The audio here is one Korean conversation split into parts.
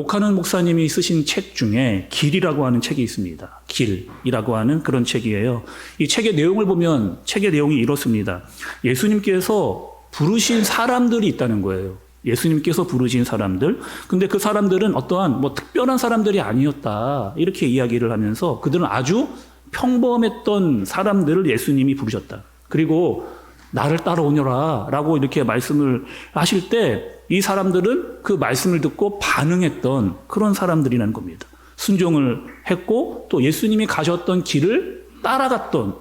옥하는 목사님이 쓰신 책 중에 길이라고 하는 책이 있습니다. 길이라고 하는 그런 책이에요. 이 책의 내용을 보면 책의 내용이 이렇습니다. 예수님께서 부르신 사람들이 있다는 거예요. 예수님께서 부르신 사람들. 근데 그 사람들은 어떠한 특별한 사람들이 아니었다. 이렇게 이야기를 하면서 그들은 아주 평범했던 사람들을 예수님이 부르셨다. 그리고 나를 따라오너라 라고 이렇게 말씀을 하실 때 이 사람들은 그 말씀을 듣고 반응했던 그런 사람들이라는 겁니다. 순종을 했고 또 예수님이 가셨던 길을 따라갔던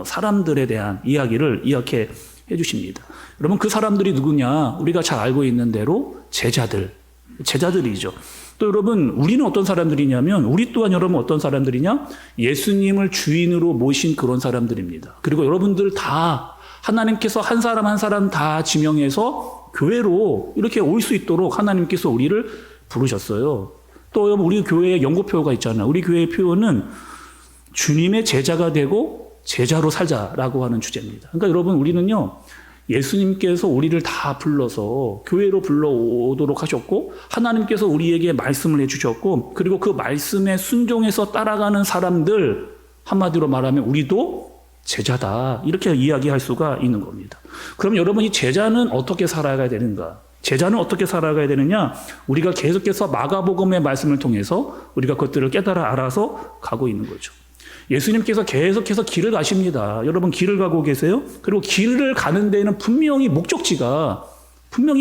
사람들에 대한 이야기를 이렇게 해주십니다. 여러분 그 사람들이 누구냐? 우리가 잘 알고 있는 대로 제자들이죠. 또 여러분 우리는 어떤 사람들이냐면 우리 또한 여러분 어떤 사람들이냐? 예수님을 주인으로 모신 그런 사람들입니다. 그리고 여러분들 다 하나님께서 한 사람 한 사람 다 지명해서 교회로 이렇게 올 수 있도록 하나님께서 우리를 부르셨어요. 또 여러분 우리 교회에 연고표가 있잖아요. 우리 교회의 표어는 주님의 제자가 되고 제자로 살자라고 하는 주제입니다. 그러니까 여러분 우리는요. 예수님께서 우리를 다 불러서 교회로 불러오도록 하셨고 하나님께서 우리에게 말씀을 해주셨고 그리고 그 말씀에 순종해서 따라가는 사람들 한마디로 말하면 우리도 제자다 이렇게 이야기할 수가 있는 겁니다. 그럼 여러분 이 제자는 어떻게 살아가야 되는가? 제자는 어떻게 살아가야 되느냐? 우리가 계속해서 마가복음의 말씀을 통해서 우리가 그것들을 깨달아 알아서 가고 있는 거죠. 예수님께서 계속해서 길을 가십니다. 여러분 길을 가고 계세요? 그리고 길을 가는 데에는 분명히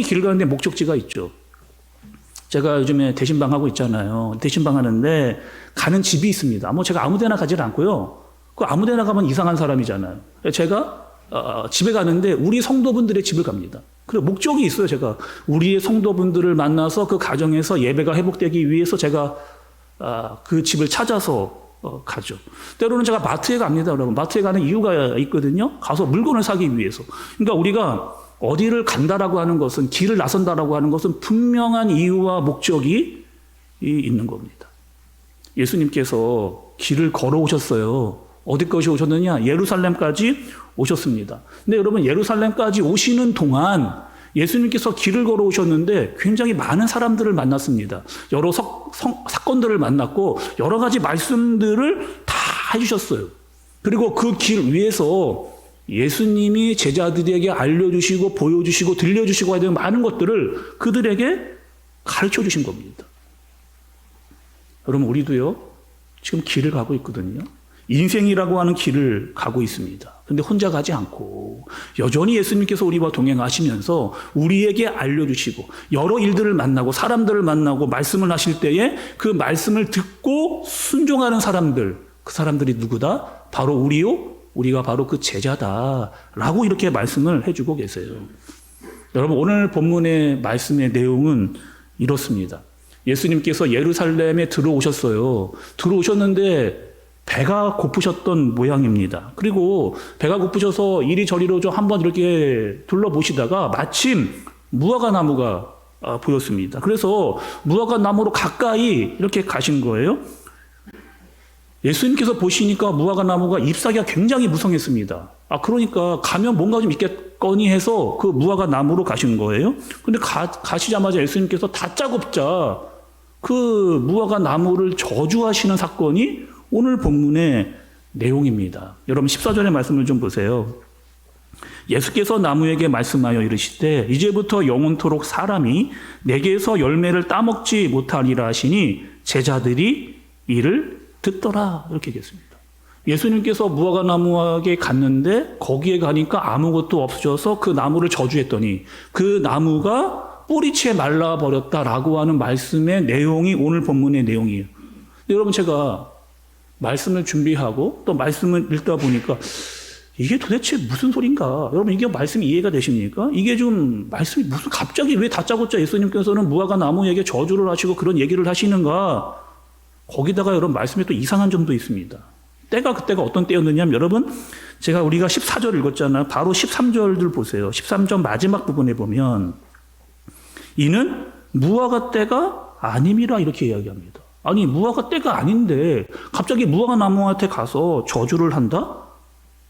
길을 가는 데 목적지가 있죠. 제가 요즘에 대신방 하고 있잖아요. 대신방 하는데 가는 집이 있습니다. 제가 아무 데나 가지 않고요. 그 아무 데나 가면 이상한 사람이잖아요. 제가 집에 가는데 우리 성도분들의 집을 갑니다. 그리고 목적이 있어요. 제가 우리의 성도분들을 만나서 그 가정에서 예배가 회복되기 위해서 제가 그 집을 찾아서 가죠. 때로는 제가 마트에 갑니다. 여러분 마트에 가는 이유가 있거든요. 가서 물건을 사기 위해서. 그러니까 우리가 어디를 간다라고 하는 것은 길을 나선다라고 하는 것은 분명한 이유와 목적이 있는 겁니다. 예수님께서 길을 걸어오셨어요. 어디까지 오셨느냐? 예루살렘까지 오셨습니다. 근데 여러분 예루살렘까지 오시는 동안 예수님께서 길을 걸어오셨는데 굉장히 많은 사람들을 만났습니다. 여러 사건들을 만났고 여러 가지 말씀들을 다 해주셨어요. 그리고 그 길 위에서 예수님이 제자들에게 알려주시고 보여주시고 들려주시고 해야 되는 많은 것들을 그들에게 가르쳐 주신 겁니다. 여러분 우리도요 지금 길을 가고 있거든요. 인생이라고 하는 길을 가고 있습니다. 근데 혼자 가지 않고 여전히 예수님께서 우리와 동행하시면서 우리에게 알려주시고 여러 일들을 만나고 사람들을 만나고 말씀을 하실 때에 그 말씀을 듣고 순종하는 사람들, 그 사람들이 누구다? 바로 우리요? 우리가 바로 그 제자다라고 이렇게 말씀을 해주고 계세요. 여러분 오늘 본문의 말씀의 내용은 이렇습니다. 예수님께서 예루살렘에 들어오셨어요. 들어오셨는데 배가 고프셨던 모양입니다. 그리고 배가 고프셔서 이리저리로 좀 한번 이렇게 둘러보시다가 마침 무화과 나무가 보였습니다. 그래서 무화과 나무로 가까이 이렇게 가신 거예요. 예수님께서 보시니까 무화과 나무가 잎사귀가 굉장히 무성했습니다. 그러니까 가면 뭔가 좀 있겠거니 해서 그 무화과 나무로 가신 거예요. 근데 가시자마자 예수님께서 다짜고짜 그 무화과 나무를 저주하시는 사건이 오늘 본문의 내용입니다. 여러분 14절의 말씀을 좀 보세요. 예수께서 나무에게 말씀하여 이르시되 이제부터 영원토록 사람이 내게서 열매를 따먹지 못하리라 하시니 제자들이 이를 듣더라 이렇게 얘기했습니다. 예수님께서 무화과 나무에게 갔는데 거기에 가니까 아무것도 없어져서 그 나무를 저주했더니 그 나무가 뿌리채 말라버렸다라고 하는 말씀의 내용이 오늘 본문의 내용이에요. 근데 여러분 제가 말씀을 준비하고 또 말씀을 읽다 보니까 이게 도대체 무슨 소린가? 여러분 이게 말씀이 이해가 되십니까? 이게 좀 말씀이 무슨 갑자기 왜 다짜고짜 예수님께서는 무화과 나무에게 저주를 하시고 그런 얘기를 하시는가? 거기다가 여러분 말씀에 또 이상한 점도 있습니다. 그때가 어떤 때였느냐면 여러분 우리가 14절 읽었잖아요. 바로 13절들 보세요. 13절 마지막 부분에 보면 이는 무화과 때가 아님이라 이렇게 이야기합니다. 아니 무화과 때가 아닌데 갑자기 무화과 나무한테 가서 저주를 한다?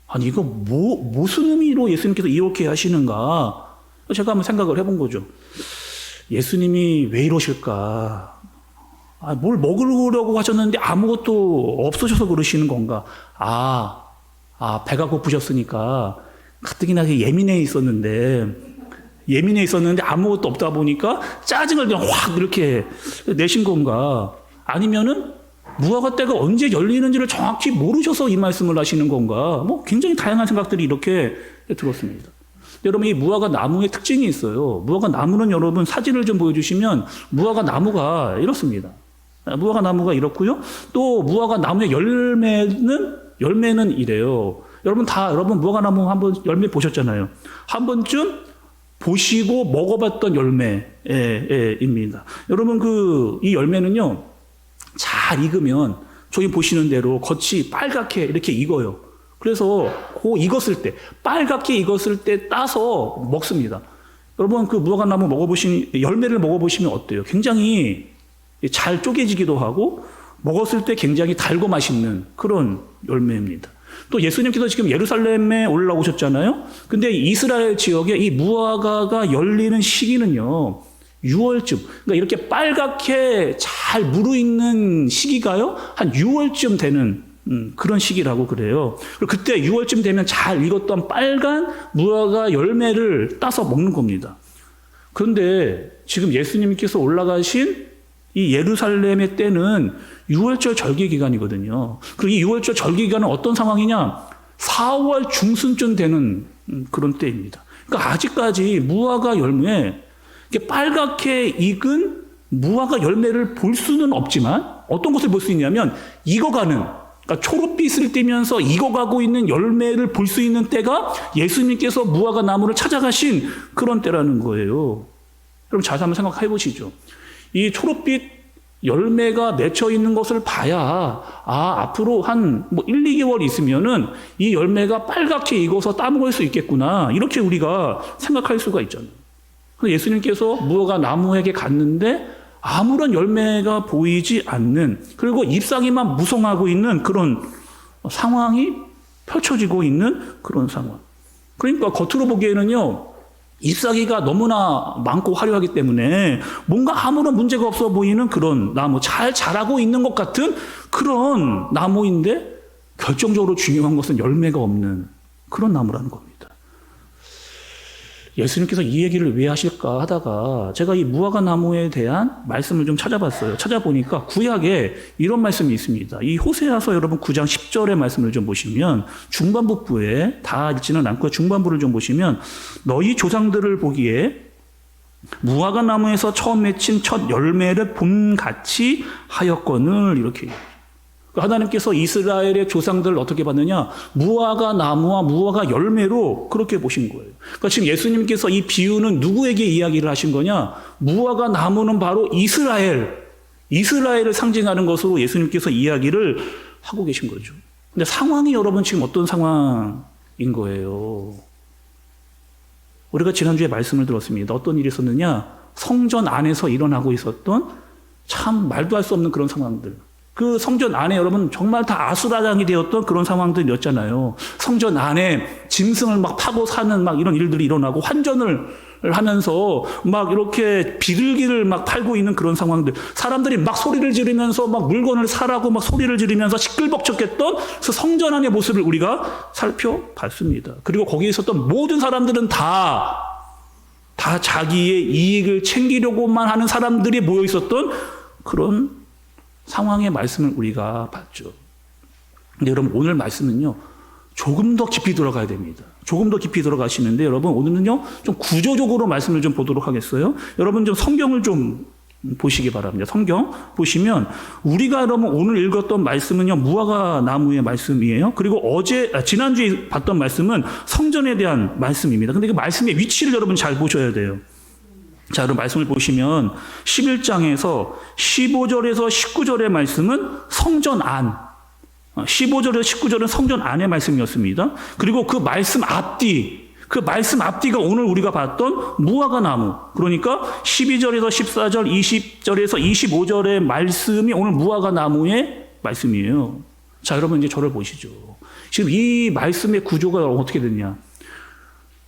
아니 이거 무슨 의미로 예수님께서 이렇게 하시는가? 제가 한번 생각을 해본 거죠. 예수님이 왜 이러실까? 뭘 먹으려고 하셨는데 아무것도 없으셔서 그러시는 건가? 배가 고프셨으니까 가뜩이나 예민해 있었는데 아무것도 없다 보니까 짜증을 그냥 확 이렇게 내신 건가? 아니면은 무화과 때가 언제 열리는지를 정확히 모르셔서 이 말씀을 하시는 건가? 굉장히 다양한 생각들이 이렇게 들었습니다. 여러분, 이 무화과 나무의 특징이 있어요. 무화과 나무는 여러분 사진을 좀 보여주시면 무화과 나무가 이렇습니다. 무화과 나무가 이렇고요. 또 무화과 나무의 열매는 이래요. 여러분 무화과 나무 한번 열매 보셨잖아요. 한 번쯤 보시고 먹어봤던 열매입니다. 여러분 이 열매는요, 잘 익으면 저기 보시는 대로 겉이 빨갛게 이렇게 익어요. 그래서 빨갛게 익었을 때 따서 먹습니다. 여러분 무화과 나무 열매를 먹어보시면 어때요? 굉장히 잘 쪼개지기도 하고 먹었을 때 굉장히 달고 맛있는 그런 열매입니다. 또 예수님께서 지금 예루살렘에 올라오셨잖아요. 근데 이스라엘 지역에 이 무화과가 열리는 시기는요, 6월쯤. 그러니까 이렇게 빨갛게 잘 무르익는 시기가요, 한 6월쯤 되는 그런 시기라고 그래요. 그때 6월쯤 되면 잘 익었던 빨간 무화과 열매를 따서 먹는 겁니다. 그런데 지금 예수님께서 올라가신 이 예루살렘의 때는 6월절 절기 기간이거든요. 그리고 이 6월절 절기 기간은 어떤 상황이냐? 4월 중순쯤 되는 그런 때입니다. 그러니까 아직까지 무화과 열매에 빨갛게 익은 무화과 열매를 볼 수는 없지만 어떤 것을 볼 수 있냐면 그러니까 초록빛을 띠면서 익어가고 있는 열매를 볼 수 있는 때가 예수님께서 무화과 나무를 찾아가신 그런 때라는 거예요. 여러분 잘 한번 생각해 보시죠. 이 초록빛 열매가 맺혀 있는 것을 봐야 앞으로 한 1, 2개월 있으면은 이 열매가 빨갛게 익어서 따먹을 수 있겠구나, 이렇게 우리가 생각할 수가 있잖아요. 예수님께서 무화과 나무에게 갔는데 아무런 열매가 보이지 않는, 그리고 잎사귀만 무성하고 있는 그런 상황이 펼쳐지고 있는 그런 상황. 그러니까 겉으로 보기에는요, 잎사귀가 너무나 많고 화려하기 때문에 뭔가 아무런 문제가 없어 보이는 그런 나무, 잘 자라고 있는 것 같은 그런 나무인데 결정적으로 중요한 것은 열매가 없는 그런 나무라는 겁니다. 예수님께서 이 얘기를 왜 하실까 하다가 제가 이 무화과 나무에 대한 말씀을 좀 찾아봤어요. 찾아보니까 구약에 이런 말씀이 있습니다. 이 호세아서 여러분 9장 10절의 말씀을 좀 보시면 중반부에 다 읽지는 않고 중반부를 좀 보시면 너희 조상들을 보기에 무화과 나무에서 처음 맺힌 첫 열매를 봄같이 하였거늘, 이렇게 하나님께서 이스라엘의 조상들을 어떻게 봤느냐? 무화과 나무와 무화과 열매로 그렇게 보신 거예요. 그러니까 지금 예수님께서 이 비유는 누구에게 이야기를 하신 거냐? 무화과 나무는 바로 이스라엘을 상징하는 것으로 예수님께서 이야기를 하고 계신 거죠. 근데 상황이 여러분 지금 어떤 상황인 거예요? 우리가 지난주에 말씀을 들었습니다. 어떤 일이 있었느냐? 성전 안에서 일어나고 있었던 참 말도 할 수 없는 그런 상황들. 그 성전 안에 여러분 정말 다 아수라장이 되었던 그런 상황들이었잖아요. 성전 안에 짐승을 막 파고 사는 막 이런 일들이 일어나고 환전을 하면서 막 이렇게 비둘기를 막 팔고 있는 그런 상황들. 사람들이 막 소리를 지르면서 막 물건을 사라고 막 소리를 지르면서 시끌벅적했던 그 성전 안의 모습을 우리가 살펴봤습니다. 그리고 거기에 있었던 모든 사람들은 다 자기의 이익을 챙기려고만 하는 사람들이 모여 있었던 그런 상황의 말씀을 우리가 봤죠. 근데 여러분 오늘 말씀은요, 조금 더 깊이 들어가야 됩니다. 조금 더 깊이 들어가시는데 여러분 오늘은요 좀 구조적으로 말씀을 좀 보도록 하겠어요. 여러분 좀 성경을 좀 보시기 바랍니다. 성경 보시면 우리가 여러분 오늘 읽었던 말씀은요 무화과 나무의 말씀이에요. 그리고 지난주에 봤던 말씀은 성전에 대한 말씀입니다. 근데 그 말씀의 위치를 여러분 잘 보셔야 돼요. 자, 여러분 말씀을 보시면 11장에서 15절에서 19절의 말씀은 성전 안, 15절에서 19절은 성전 안의 말씀이었습니다. 그리고 그 말씀 앞뒤가 오늘 우리가 봤던 무화과 나무, 그러니까 12절에서 14절, 20절에서 25절의 말씀이 오늘 무화과 나무의 말씀이에요. 자, 여러분 이제 저를 보시죠. 지금 이 말씀의 구조가 어떻게 됐냐?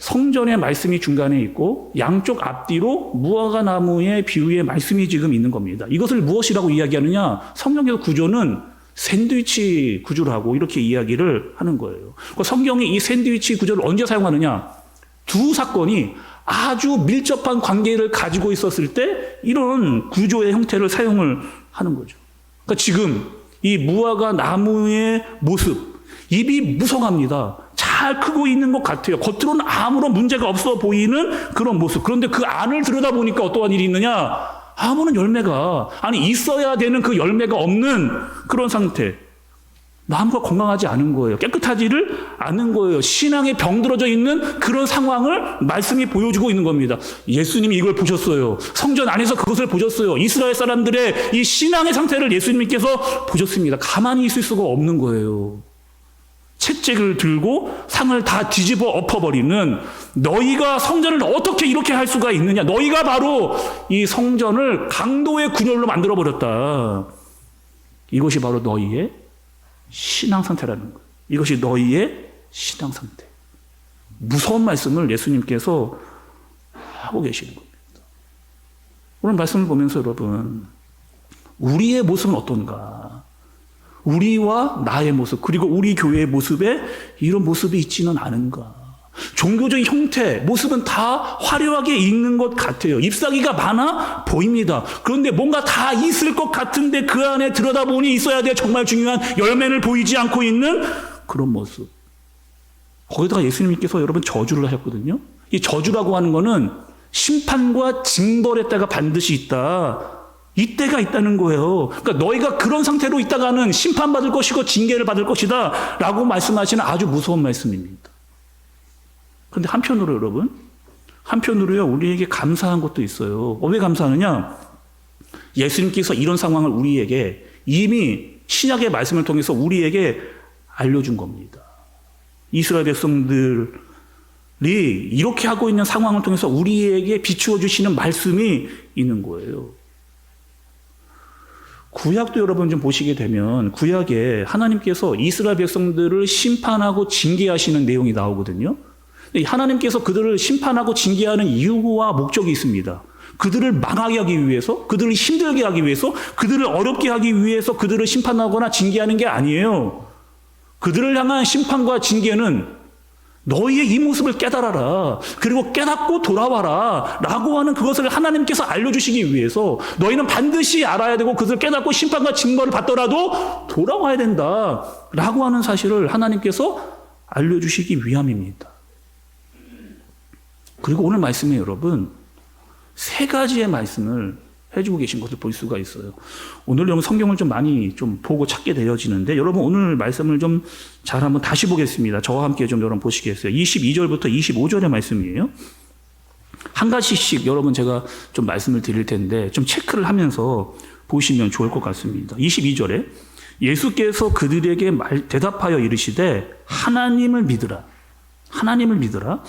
성전의 말씀이 중간에 있고 양쪽 앞뒤로 무화과 나무의 비유의 말씀이 지금 있는 겁니다. 이것을 무엇이라고 이야기하느냐? 성경의 구조는 샌드위치 구조라고 이렇게 이야기를 하는 거예요. 성경이 이 샌드위치 구조를 언제 사용하느냐? 두 사건이 아주 밀접한 관계를 가지고 있었을 때 이런 구조의 형태를 사용을 하는 거죠. 그러니까 지금 이 무화과 나무의 모습, 입이 무성합니다. 잘 크고 있는 것 같아요. 겉으로는 아무런 문제가 없어 보이는 그런 모습. 그런데 그 안을 들여다보니까 어떠한 일이 있느냐? 아무런 열매가, 있어야 되는 그 열매가 없는 그런 상태. 나무가 건강하지 않은 거예요. 깨끗하지를 않은 거예요. 신앙에 병들어져 있는 그런 상황을 말씀이 보여주고 있는 겁니다. 예수님이 이걸 보셨어요. 성전 안에서 그것을 보셨어요. 이스라엘 사람들의 이 신앙의 상태를 예수님께서 보셨습니다. 가만히 있을 수가 없는 거예요. 채찍을 들고 상을 다 뒤집어 엎어버리는, 너희가 성전을 어떻게 이렇게 할 수가 있느냐? 너희가 바로 이 성전을 강도의 군열로 만들어버렸다. 이것이 바로 너희의 신앙 상태라는 거예요. 이것이 너희의 신앙 상태. 무서운 말씀을 예수님께서 하고 계시는 겁니다. 오늘 말씀을 보면서 여러분, 우리의 모습은 어떤가? 우리와 나의 모습, 그리고 우리 교회의 모습에 이런 모습이 있지는 않은가? 종교적인 형태, 모습은 다 화려하게 있는 것 같아요. 잎사귀가 많아 보입니다. 그런데 뭔가 다 있을 것 같은데 그 안에 들여다보니 있어야 돼. 정말 중요한 열매를 보이지 않고 있는 그런 모습. 거기다가 예수님께서 여러분 저주를 하셨거든요. 이 저주라고 하는 거는 심판과 징벌의 때가 반드시 있다. 이때가 있다는 거예요. 그러니까 너희가 그런 상태로 있다가는 심판받을 것이고 징계를 받을 것이다 라고 말씀하시는 아주 무서운 말씀입니다. 그런데 한편으로 여러분, 한편으로요, 우리에게 감사한 것도 있어요. 왜 감사하느냐? 예수님께서 이런 상황을 우리에게 이미 신약의 말씀을 통해서 우리에게 알려준 겁니다. 이스라엘 백성들이 이렇게 하고 있는 상황을 통해서 우리에게 비추어 주시는 말씀이 있는 거예요. 구약도 여러분 좀 보시게 되면 구약에 하나님께서 이스라엘 백성들을 심판하고 징계하시는 내용이 나오거든요. 하나님께서 그들을 심판하고 징계하는 이유와 목적이 있습니다. 그들을 망하게 하기 위해서, 그들을 힘들게 하기 위해서, 그들을 어렵게 하기 위해서 그들을 심판하거나 징계하는 게 아니에요. 그들을 향한 심판과 징계는 너희의 이 모습을 깨달아라. 그리고 깨닫고 돌아와라. 라고 하는 그것을 하나님께서 알려주시기 위해서 너희는 반드시 알아야 되고 그것을 깨닫고 심판과 징벌을 받더라도 돌아와야 된다. 라고 하는 사실을 하나님께서 알려주시기 위함입니다. 그리고 오늘 말씀에 여러분 세 가지의 말씀을 해주고 계신 것을 볼 수가 있어요. 오늘 여러분 성경을 좀 많이 좀 보고 찾게 되어지는데 여러분 오늘 말씀을 좀 잘 한번 다시 보겠습니다. 저와 함께 좀 여러분 보시겠어요? 22절부터 25절의 말씀이에요. 한 가지씩 여러분 제가 좀 말씀을 드릴 텐데 좀 체크를 하면서 보시면 좋을 것 같습니다. 22절에 예수께서 그들에게 대답하여 이르시되 하나님을 믿으라. 하나님을 믿으라.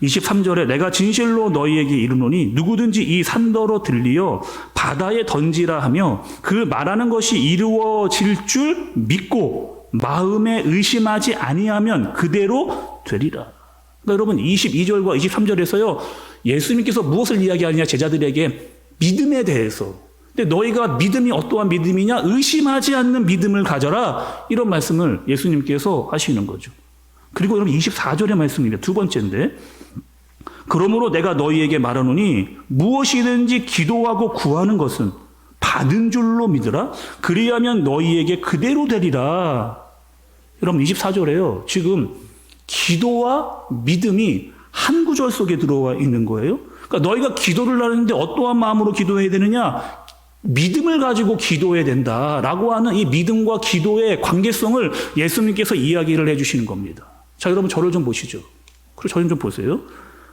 23절에 내가 진실로 너희에게 이르노니 누구든지 이 산더러 들리어 바다에 던지라 하며 그 말하는 것이 이루어질 줄 믿고 마음에 의심하지 아니하면 그대로 되리라. 그러니까 여러분 22절과 23절에서요 예수님께서 무엇을 이야기하느냐 제자들에게 믿음에 대해서. 근데 너희가 믿음이 어떠한 믿음이냐? 의심하지 않는 믿음을 가져라. 이런 말씀을 예수님께서 하시는 거죠. 그리고 여러분 24절의 말씀입니다. 두 번째인데 그러므로 내가 너희에게 말하노니 무엇이든지 기도하고 구하는 것은 받은 줄로 믿으라. 그리하면 너희에게 그대로 되리라. 여러분 24절에요. 지금 기도와 믿음이 한 구절 속에 들어와 있는 거예요. 그러니까 너희가 기도를 하는데 어떠한 마음으로 기도해야 되느냐? 믿음을 가지고 기도해야 된다라고 하는 이 믿음과 기도의 관계성을 예수님께서 이야기를 해주시는 겁니다. 자, 여러분 저를 좀 보시죠. 그리고 저를 좀 보세요.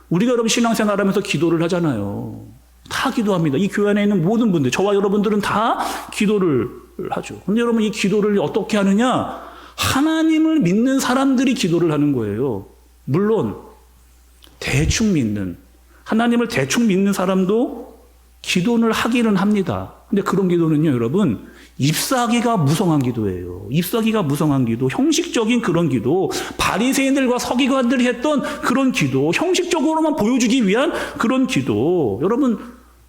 우리가 여러분 신앙생활하면서 기도를 하잖아요. 다 기도합니다. 이 교회 안에 있는 모든 분들, 저와 여러분들은 다 기도를 하죠. 근데 여러분 이 기도를 어떻게 하느냐? 하나님을 믿는 사람들이 기도를 하는 거예요. 물론 대충 믿는, 하나님을 대충 믿는 사람도 기도를 하기는 합니다. 근데 그런 기도는요, 여러분, 잎사귀가 무성한 기도예요. 잎사귀가 무성한 기도, 형식적인 그런 기도, 바리새인들과 서기관들이 했던 그런 기도, 형식적으로만 보여주기 위한 그런 기도. 여러분,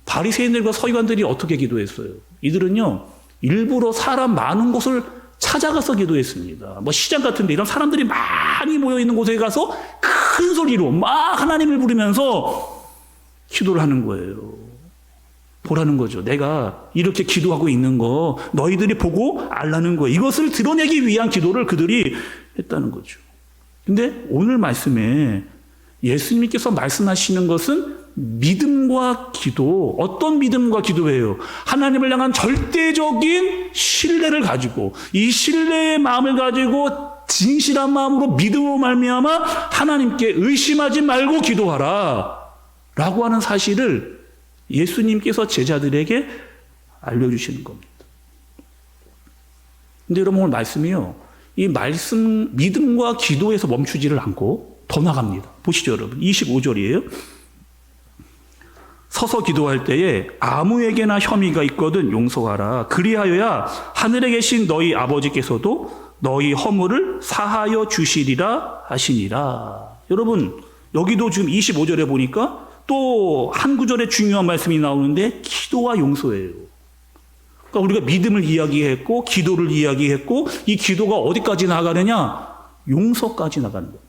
바리새인들과 서기관들이 어떻게 기도했어요? 이들은요, 일부러 사람 많은 곳을 찾아가서 기도했습니다. 뭐 시장 같은데 이런 사람들이 많이 모여 있는 곳에 가서 큰 소리로 막 하나님을 부르면서 기도를 하는 거예요. 보라는 거죠. 내가 이렇게 기도하고 있는 거 너희들이 보고 알라는 거예요. 이것을 드러내기 위한 기도를 그들이 했다는 거죠. 근데 오늘 말씀에 예수님께서 말씀하시는 것은 믿음과 기도, 어떤 믿음과 기도예요? 하나님을 향한 절대적인 신뢰를 가지고, 이 신뢰의 마음을 가지고 진실한 마음으로 믿음으로 말미암아 하나님께 의심하지 말고 기도하라 라고 하는 사실을 예수님께서 제자들에게 알려주시는 겁니다. 근데 여러분, 오늘 말씀이요, 이 말씀, 믿음과 기도에서 멈추지를 않고 더 나갑니다. 보시죠, 여러분. 25절이에요. 서서 기도할 때에 아무에게나 혐의가 있거든 용서하라. 그리하여야 하늘에 계신 너희 아버지께서도 너희 허물을 사하여 주시리라 하시니라. 여러분, 여기도 지금 25절에 보니까 또 한 구절에 중요한 말씀이 나오는데 기도와 용서예요. 그러니까 우리가 믿음을 이야기했고 기도를 이야기했고 이 기도가 어디까지 나가느냐? 용서까지 나가는 겁니다.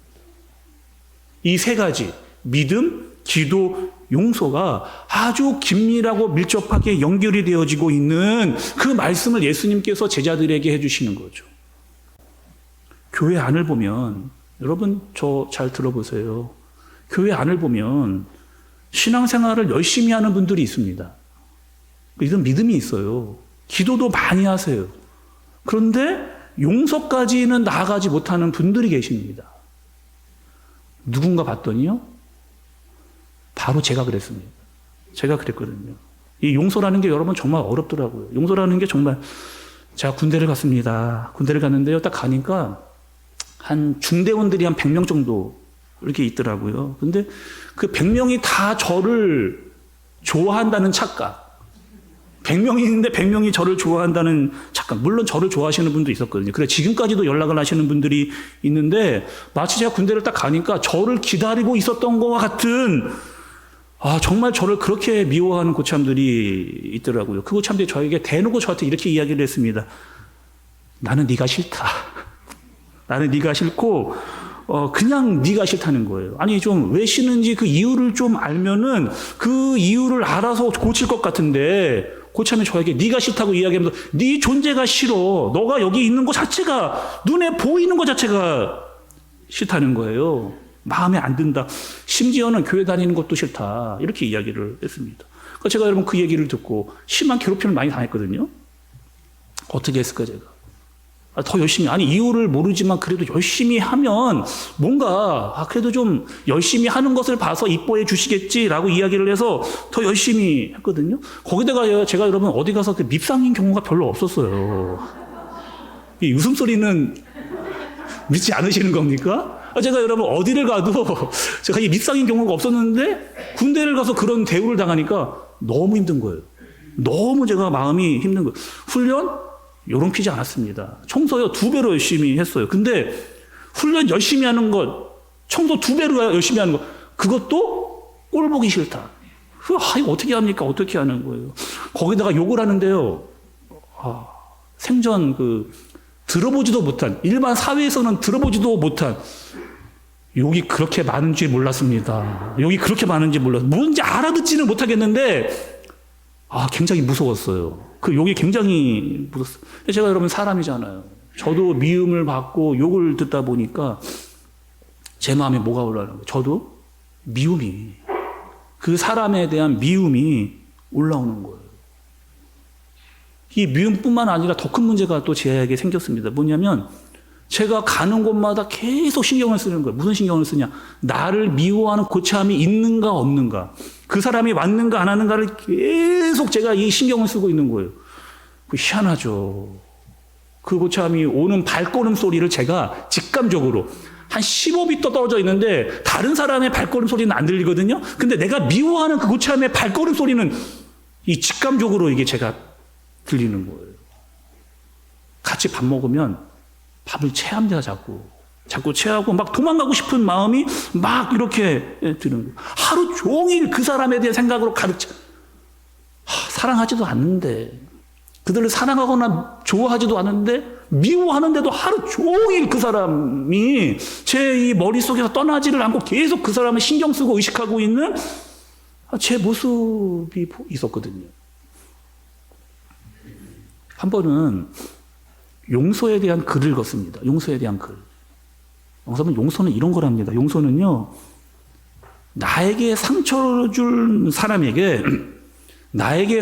이 세 가지, 믿음, 기도, 용서가 아주 긴밀하고 밀접하게 연결이 되어지고 있는 그 말씀을 예수님께서 제자들에게 해주시는 거죠. 교회 안을 보면, 여러분 저 잘 들어보세요. 교회 안을 보면 신앙생활을 열심히 하는 분들이 있습니다. 이런 믿음이 있어요. 기도도 많이 하세요. 그런데 용서까지는 나아가지 못하는 분들이 계십니다. 누군가 봤더니요, 바로 제가 그랬습니다. 제가 그랬거든요. 이 용서라는 게 여러분 정말 어렵더라고요. 용서라는 게 정말, 제가 군대를 갔습니다. 군대를 갔는데요, 딱 가니까 한 중대원들이 한 100명 정도 이렇게 있더라고요. 근데 그 100명이 다 저를 좋아한다는 착각. 100명이 있는데 100명이 저를 좋아한다는 착각. 물론 저를 좋아하시는 분도 있었거든요. 그래, 지금까지도 연락을 하시는 분들이 있는데 마치 제가 군대를 딱 가니까 저를 기다리고 있었던 것과 같은, 정말 저를 그렇게 미워하는 고참들이 있더라고요. 그 고참들이 저에게 대놓고 저한테 이렇게 이야기를 했습니다. 나는 네가 싫다. 나는 네가 싫고 그냥 네가 싫다는 거예요. 아니, 좀 왜 싫은지 그 이유를 좀 알면은 그 이유를 알아서 고칠 것 같은데, 고참이 저에게 네가 싫다고 이야기하면서 네 존재가 싫어. 너가 여기 있는 것 자체가, 눈에 보이는 것 자체가 싫다는 거예요. 마음에 안 든다. 심지어는 교회 다니는 것도 싫다. 이렇게 이야기를 했습니다. 그러니까 제가 여러분 그 얘기를 듣고 심한 괴롭힘을 많이 당했거든요. 어떻게 했을까 제가? 더 열심히, 아니 이유를 모르지만 그래도 열심히 하면 뭔가 그래도 좀 열심히 하는 것을 봐서 이뻐해 주시겠지라고 이야기를 해서 더 열심히 했거든요. 거기다가 제가 여러분 어디 가서 밉상인 경우가 별로 없었어요. 이 웃음소리는 믿지 않으시는 겁니까? 제가 여러분 어디를 가도 제가 이 밉상인 경우가 없었는데 군대를 가서 그런 대우를 당하니까 너무 힘든 거예요. 너무 제가 마음이 힘든 거예요. 훈련 요롱피지 않았습니다. 청소요 2배로 열심히 했어요. 근데 훈련 열심히 하는 것, 청소 2배로 열심히 하는 것, 그것도 꼴 보기 싫다. 이거 어떻게 합니까? 어떻게 하는 거예요? 거기다가 욕을 하는데요. 생전 들어보지도 못한, 일반 사회에서는 들어보지도 못한 욕이 그렇게 많은지 몰랐습니다. 욕이 그렇게 많은지 몰랐어요. 뭔지 알아듣지는 못하겠는데 굉장히 무서웠어요. 그 욕이 굉장히 무섭어요. 제가 여러분 사람이잖아요. 저도 미움을 받고 욕을 듣다 보니까 제 마음에 뭐가 올라오는 거예요? 저도 미움이, 그 사람에 대한 미움이 올라오는 거예요. 이 미움뿐만 아니라 더 큰 문제가 또 제에게 생겼습니다. 뭐냐면 제가 가는 곳마다 계속 신경을 쓰는 거예요. 무슨 신경을 쓰냐? 나를 미워하는 고참이 있는가 없는가, 그 사람이 왔는가 안 왔는가를 계속 제가 이 신경을 쓰고 있는 거예요. 희한하죠. 그 고참이 오는 발걸음 소리를 제가 직감적으로 한 15m 떨어져 있는데 다른 사람의 발걸음 소리는 안 들리거든요. 근데 내가 미워하는 그 고참의 발걸음 소리는 이 직감적으로 이게 제가 들리는 거예요. 같이 밥 먹으면 밥을 체합니다. 자꾸 체하고 막 도망가고 싶은 마음이 막 이렇게 드는 거예요. 하루 종일 그 사람에 대한 생각으로 사랑하지도 않는데, 그들을 사랑하거나 좋아하지도 않는데 미워하는데도 하루 종일 그 사람이 제 이 머릿속에서 떠나지를 않고 계속 그 사람을 신경 쓰고 의식하고 있는 제 모습이 있었거든요. 한 번은 용서에 대한 글을 읽었습니다. 용서에 대한 글. 용서는 이런 거랍니다. 용서는요, 나에게 상처를 준 사람에게 나의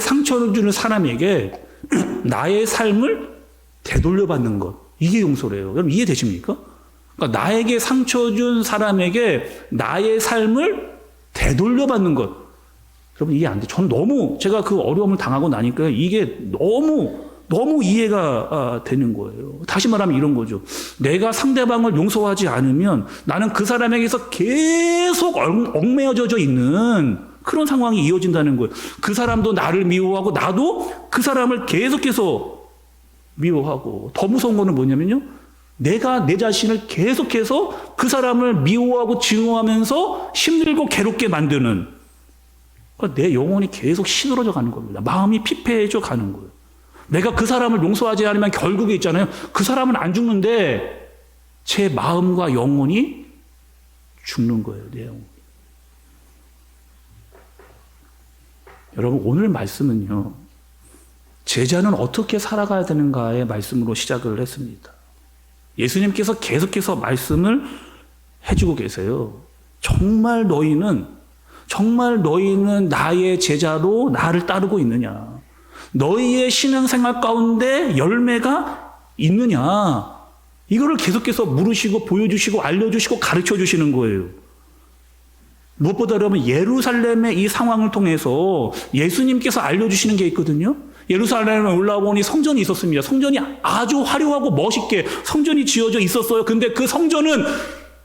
삶을 되돌려받는 것. 이게 용서래요. 여러분 이해되십니까? 그러니까 나에게 상처 준 사람에게 나의 삶을 되돌려받는 것. 여러분 이해 안 돼. 저는 제가 그 어려움을 당하고 나니까 이게 너무 이해가 되는 거예요. 다시 말하면 이런 거죠. 내가 상대방을 용서하지 않으면 나는 그 사람에게서 계속 얽매여져 있는 그런 상황이 이어진다는 거예요. 그 사람도 나를 미워하고 나도 그 사람을 계속해서 미워하고, 더 무서운 거는 뭐냐면요, 내가 내 자신을 계속해서 그 사람을 미워하고 증오하면서 힘들고 괴롭게 만드는, 그러니까 내 영혼이 계속 시들어져 가는 겁니다. 마음이 피폐해져 가는 거예요. 내가 그 사람을 용서하지 않으면 결국에 있잖아요, 그 사람은 안 죽는데 제 마음과 영혼이 죽는 거예요. 내 영혼. 여러분 오늘 말씀은요, 제자는 어떻게 살아가야 되는가의 말씀으로 시작을 했습니다. 예수님께서 계속해서 말씀을 해주고 계세요. 정말 너희는 나의 제자로 나를 따르고 있느냐? 너희의 신앙생활 가운데 열매가 있느냐? 이거를 계속해서 물으시고 보여주시고 알려주시고 가르쳐주시는 거예요. 무엇보다 여러분 예루살렘의 이 상황을 통해서 예수님께서 알려주시는 게 있거든요. 예루살렘에 올라오니 성전이 있었습니다. 성전이 아주 화려하고 멋있게 성전이 지어져 있었어요. 근데 그 성전은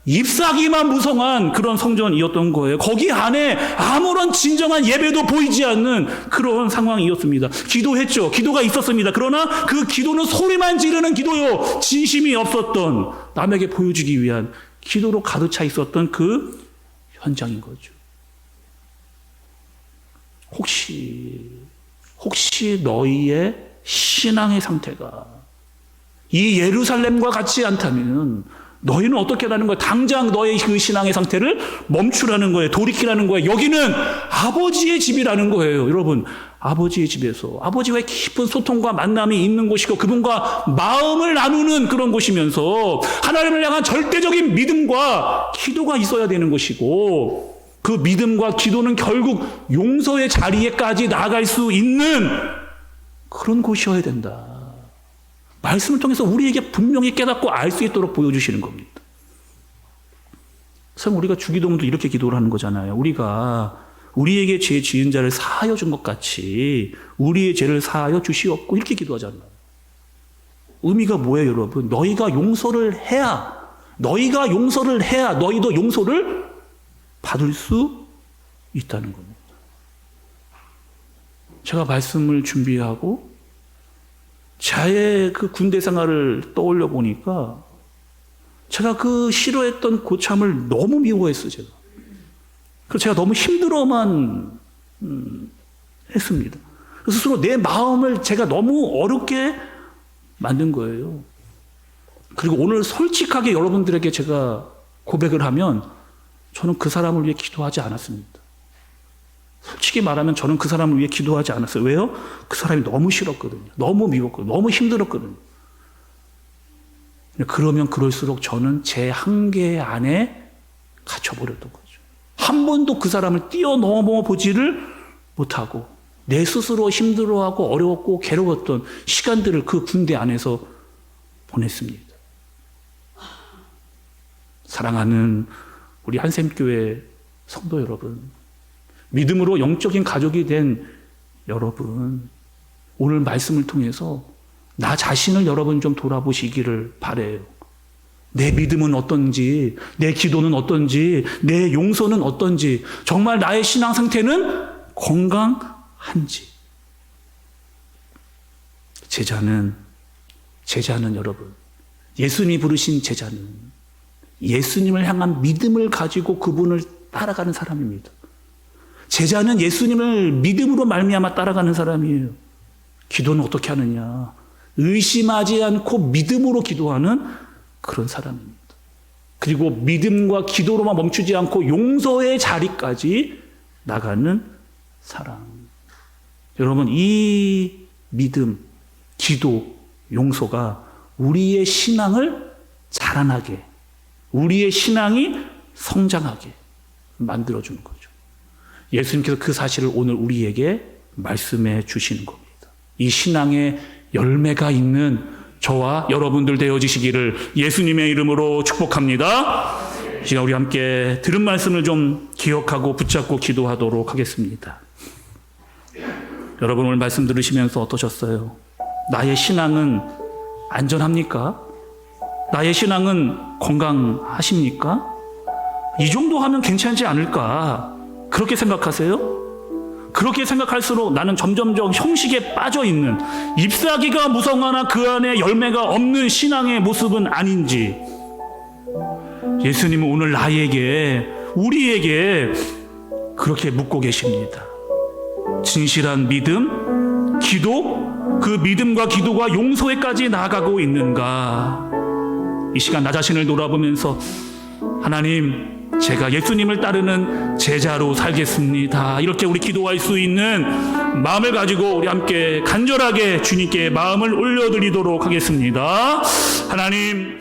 잎사귀만 무성한 그런 성전이었던 거예요. 거기 안에 아무런 진정한 예배도 보이지 않는 그런 상황이었습니다. 기도했죠. 기도가 있었습니다. 그러나 그 기도는 소리만 지르는 기도요, 진심이 없었던, 남에게 보여주기 위한 기도로 가득 차 있었던 그 현장인 거죠. 혹시 너희의 신앙의 상태가 이 예루살렘과 같지 않다면 너희는 어떻게 하는 거예요? 당장 너의 그 신앙의 상태를 멈추라는 거예요. 돌이키라는 거예요. 여기는 아버지의 집이라는 거예요. 여러분, 아버지의 집에서 아버지와의 깊은 소통과 만남이 있는 곳이고 그분과 마음을 나누는 그런 곳이면서 하나님을 향한 절대적인 믿음과 기도가 있어야 되는 것이고, 그 믿음과 기도는 결국 용서의 자리에까지 나아갈 수 있는 그런 곳이어야 된다. 말씀을 통해서 우리에게 분명히 깨닫고 알 수 있도록 보여주시는 겁니다. 그래서 우리가 주기도문도 이렇게 기도를 하는 거잖아요. 우리가 우리에게 죄 지은 자를 사하여 준 것 같이 우리의 죄를 사하여 주시옵고, 이렇게 기도하잖아요. 의미가 뭐예요, 여러분? 너희가 용서를 해야 너희도 용서를 받을 수 있다는 겁니다. 제가 말씀을 준비하고 저의 그 군대 생활을 떠올려 보니까 제가 그 싫어했던 고참을 너무 미워했어요, 제가. 그래서 제가 너무 힘들어만 했습니다. 스스로 내 마음을 제가 너무 어렵게 만든 거예요. 그리고 오늘 솔직하게 여러분들에게 제가 고백을 하면 저는 그 사람을 위해 기도하지 않았습니다. 솔직히 말하면 저는 그 사람을 위해 기도하지 않았어요. 왜요? 그 사람이 너무 싫었거든요. 너무 미웠거든요. 너무 힘들었거든요. 그러면 그럴수록 저는 제 한계 안에 갇혀버렸던 거죠. 한 번도 그 사람을 뛰어넘어 보지를 못하고 내 스스로 힘들어하고 어려웠고 괴로웠던 시간들을 그 군대 안에서 보냈습니다. 사랑하는 우리 한샘교회 성도 여러분, 믿음으로 영적인 가족이 된 여러분, 오늘 말씀을 통해서 나 자신을 여러분 좀 돌아보시기를 바라요. 내 믿음은 어떤지, 내 기도는 어떤지, 내 용서는 어떤지, 정말 나의 신앙 상태는 건강한지. 제자는 제자는 여러분, 예수님이 부르신 제자는 예수님을 향한 믿음을 가지고 그분을 따라가는 사람입니다. 제자는 예수님을 믿음으로 말미암아 따라가는 사람이에요. 기도는 어떻게 하느냐? 의심하지 않고 믿음으로 기도하는 그런 사람입니다. 그리고 믿음과 기도로만 멈추지 않고 용서의 자리까지 나가는 사람. 여러분, 이 믿음, 기도, 용서가 우리의 신앙을 자라나게, 우리의 신앙이 성장하게 만들어주는 거죠. 예수님께서 그 사실을 오늘 우리에게 말씀해 주시는 겁니다. 이 신앙의 열매가 있는 저와 여러분들 되어지시기를 예수님의 이름으로 축복합니다. 이 시간 우리 함께 들은 말씀을 좀 기억하고 붙잡고 기도하도록 하겠습니다. 여러분 오늘 말씀 들으시면서 어떠셨어요? 나의 신앙은 안전합니까? 나의 신앙은 건강하십니까? 이 정도 하면 괜찮지 않을까? 그렇게 생각하세요? 그렇게 생각할수록 나는 점점점 형식에 빠져 있는, 잎사귀가 무성하나 그 안에 열매가 없는 신앙의 모습은 아닌지, 예수님은 오늘 나에게, 우리에게 그렇게 묻고 계십니다. 진실한 믿음, 기도, 그 믿음과 기도가 용서에까지 나아가고 있는가? 이 시간 나 자신을 돌아보면서 하나님, 제가 예수님을 따르는 제자로 살겠습니다. 이렇게 우리 기도할 수 있는 마음을 가지고 우리 함께 간절하게 주님께 마음을 올려드리도록 하겠습니다. 하나님,